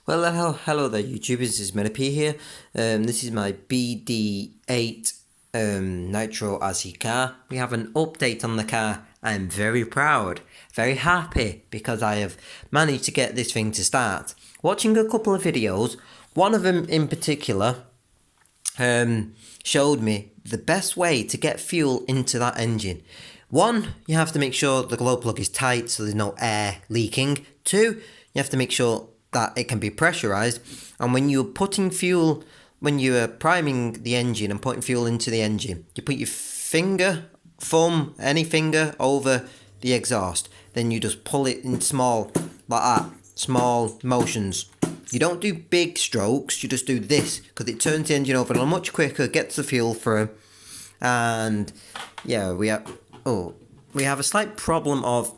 Well, hello there, YouTubers. This is Nanda P here. This is my BD8 Nitro RC car. We have an update on the car. I'm very proud, very happy because I have managed to get this thing to start. Watching a couple of videos, one of them in particular showed me the best way to get fuel into that engine. One, you have to make sure the glow plug is tight so there's no air leaking. Two, you have to make sure that it can be pressurized, and when you're putting fuel, when you're priming the engine and putting fuel into the engine, you put your finger, thumb, any finger over the exhaust, then you just pull it in small, like that, small motions. You don't do big strokes, you just do this, because it turns the engine over much quicker, gets the fuel through, and yeah, we have a slight problem of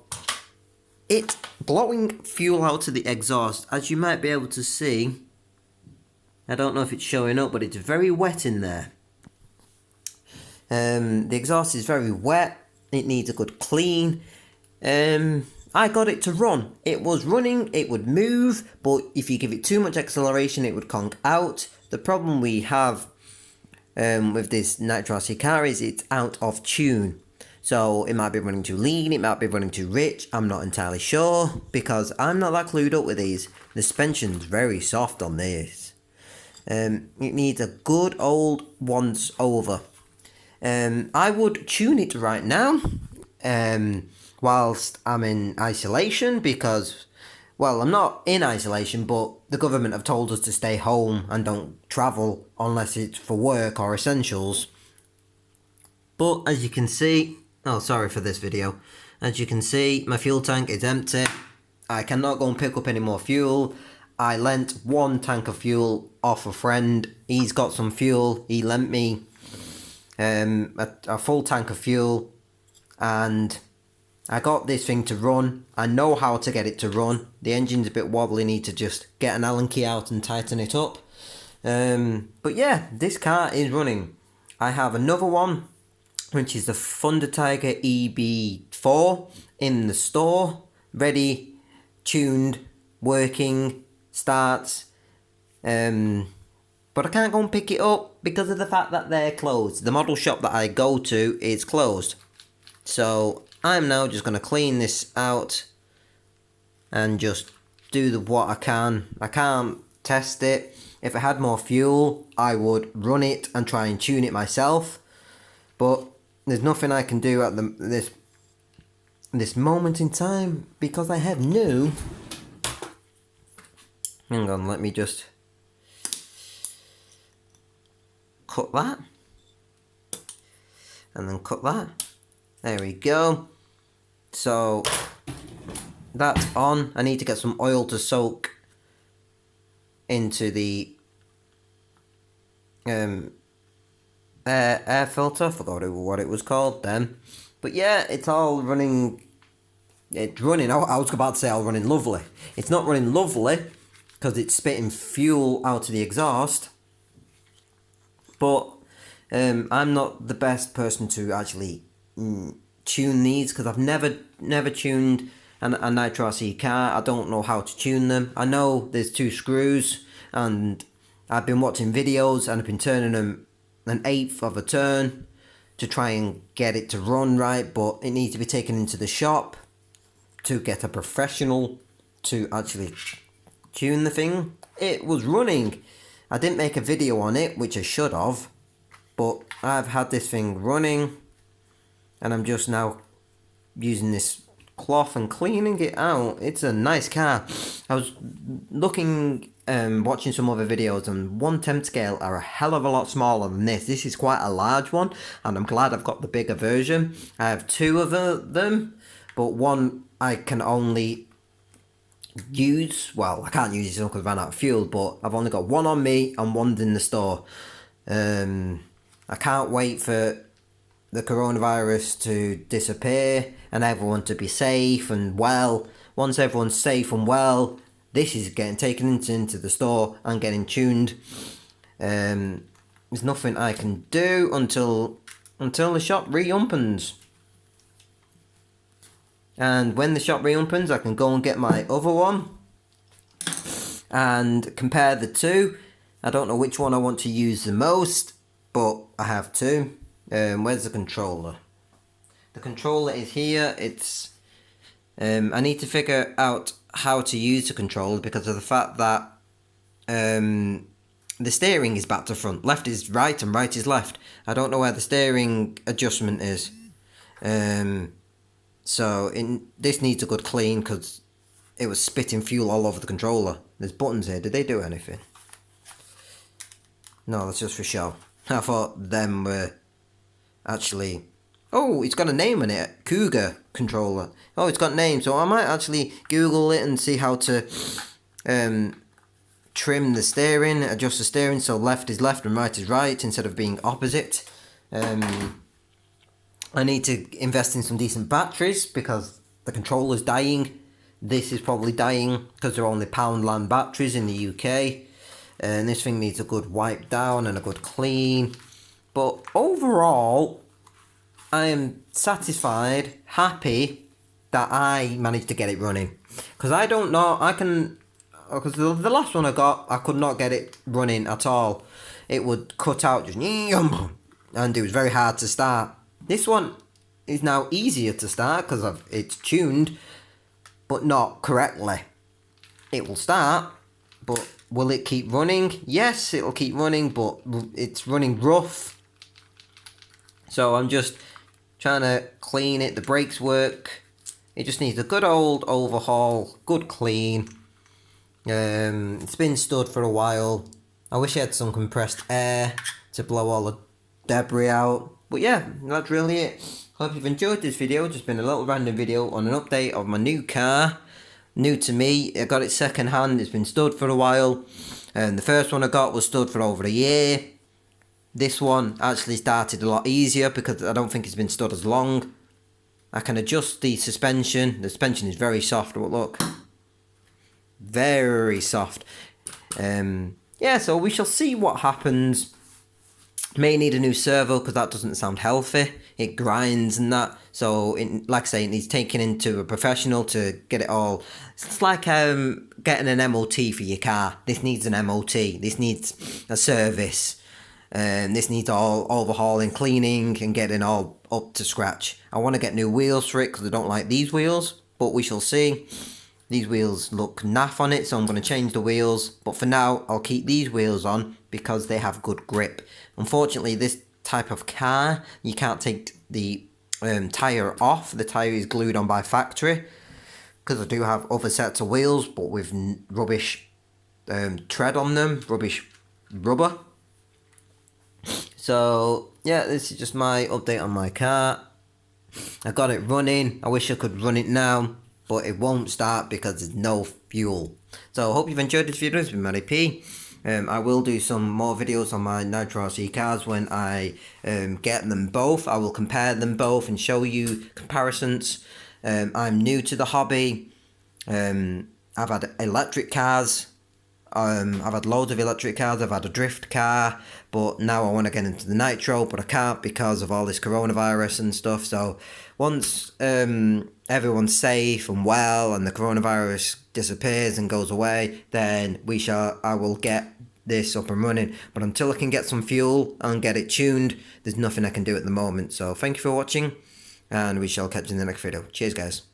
it blowing fuel out of the exhaust. As you might be able to see, I don't know if it's showing up, but it's very wet in there. The exhaust is very wet. It needs a good clean. I got it to run. It was running, it would move, but if you give it too much acceleration, it would conk out. The problem we have with this Nitro RC car is it's out of tune. So it might be running too lean, it might be running too rich, I'm not entirely sure, because I'm not that clued up with these. The suspension's very soft on this. It needs a good old once over. I would tune it right now, whilst I'm in isolation, because, well, I'm not in isolation, but the government have told us to stay home and don't travel unless it's for work or essentials. But as you can see, oh, sorry for this video. As you can see, my fuel tank is empty. I cannot go and pick up any more fuel. I lent one tank of fuel off a friend. He's got some fuel. He lent me a full tank of fuel. And I got this thing to run. I know how to get it to run. The engine's a bit wobbly. Need to just get an Allen key out and tighten it up. But yeah, this car is running. I have another one, which is the Thunder Tiger EB4 in the store, ready, tuned, working, starts, but I can't go and pick it up because of the fact that they're closed. The model shop that I go to is closed. So I'm now just going to clean this out and just do what I can. I can't test it. If I had more fuel, I would run it and try and tune it myself, but there's nothing I can do at this moment in time because I have no... Hang on, let me just cut that. And then cut that. There we go. So that's on. I need to get some oil to soak into the air filter. I forgot what it was called then, but yeah, it's all running. It's running. I was about to say all running lovely. It's not running lovely because it's spitting fuel out of the exhaust, but I'm not the best person to actually tune these because I've never tuned a Nitro RC car. I don't know how to tune them. I know there's two screws, and I've been watching videos and I've been turning them an eighth of a turn to try and get it to run right, but it needs to be taken into the shop to get a professional to actually tune the thing. It was running. I didn't make a video on it, which I should have, but I've had this thing running and I'm just now using this cloth and cleaning it out. It's a nice car. I was looking, watching some other videos, and 1/10 scale are a hell of a lot smaller than this. This is quite a large one, and I'm glad I've got the bigger version. I have two of them, but one I can only use, well, I can't use it because I ran out of fuel, but I've only got one on me and one's in the store. I can't wait for the coronavirus to disappear and everyone to be safe and well. Once everyone's safe and well, this is getting taken into the store and getting tuned. There's nothing I can do until the shop reopens. And when the shop reopens, I can go and get my other one and compare the two. I don't know which one I want to use the most, but I have two. Where's the controller? The controller is here. It's I need to figure out how to use the controller because of the fact that the steering is back to front. Left is right and right is left. I don't know where the steering adjustment is. So this needs a good clean because it was spitting fuel all over the controller. There's buttons here. Did they do anything? No, that's just for show. I thought them were actually... Oh, it's got a name on it. Cougar controller. Oh, it's got names. So I might actually Google it and see how to trim the steering, adjust the steering so left is left and right is right instead of being opposite. I need to invest in some decent batteries because the controller's dying. This is probably dying because they're only Poundland batteries in the UK. And this thing needs a good wipe down and a good clean. But overall, I am satisfied, happy that I managed to get it running. Because I don't know, because the last one I got, I could not get it running at all. It would cut out just, and it was very hard to start. This one is now easier to start because it's tuned, but not correctly. It will start, but will it keep running? Yes, it'll keep running, but it's running rough. So I'm just trying to clean it. The brakes work. It just needs a good old overhaul, good clean. It's been stood for a while. I wish I had some compressed air to blow all the debris out. But yeah, that's really it. Hope you've enjoyed this video. Just been a little random video on an update of my new car. New to me. I got it second hand. It's been stood for a while. And the first one I got was stood for over a year. This one actually started a lot easier because I don't think it's been stood as long. I can adjust the suspension. The suspension is very soft. Look. Very soft. Yeah, so we shall see what happens. May need a new servo because that doesn't sound healthy. It grinds and that. So, like I say, it needs taken into a professional to get it all. It's like getting an MOT for your car. This needs an MOT. This needs a service. This needs all overhauling, cleaning, and getting all up to scratch. I want to get new wheels for it because I don't like these wheels, but we shall see. These wheels look naff on it, so I'm going to change the wheels. But for now, I'll keep these wheels on because they have good grip. Unfortunately, this type of car, you can't take the tyre off. The tyre is glued on by factory. Because I do have other sets of wheels, but with rubbish tread on them. Rubbish rubber. So, yeah, this is just my update on my car. I got it running. I wish I could run it now, but it won't start because there's no fuel. So I hope you've enjoyed this video. It's been Matty P. I will do some more videos on my Nitro RC cars when I get them both. I will compare them both and show you comparisons. I'm new to the hobby. I've had electric cars. I've had loads of electric cars. I've had a drift car, but now I want to get into the nitro, but I can't because of all this coronavirus and stuff. So once everyone's safe and well and the coronavirus disappears and goes away, then I will get this up and running. But until I can get some fuel and get it tuned, there's nothing I can do at the moment. So thank you for watching, and we shall catch you in the next video. Cheers, guys.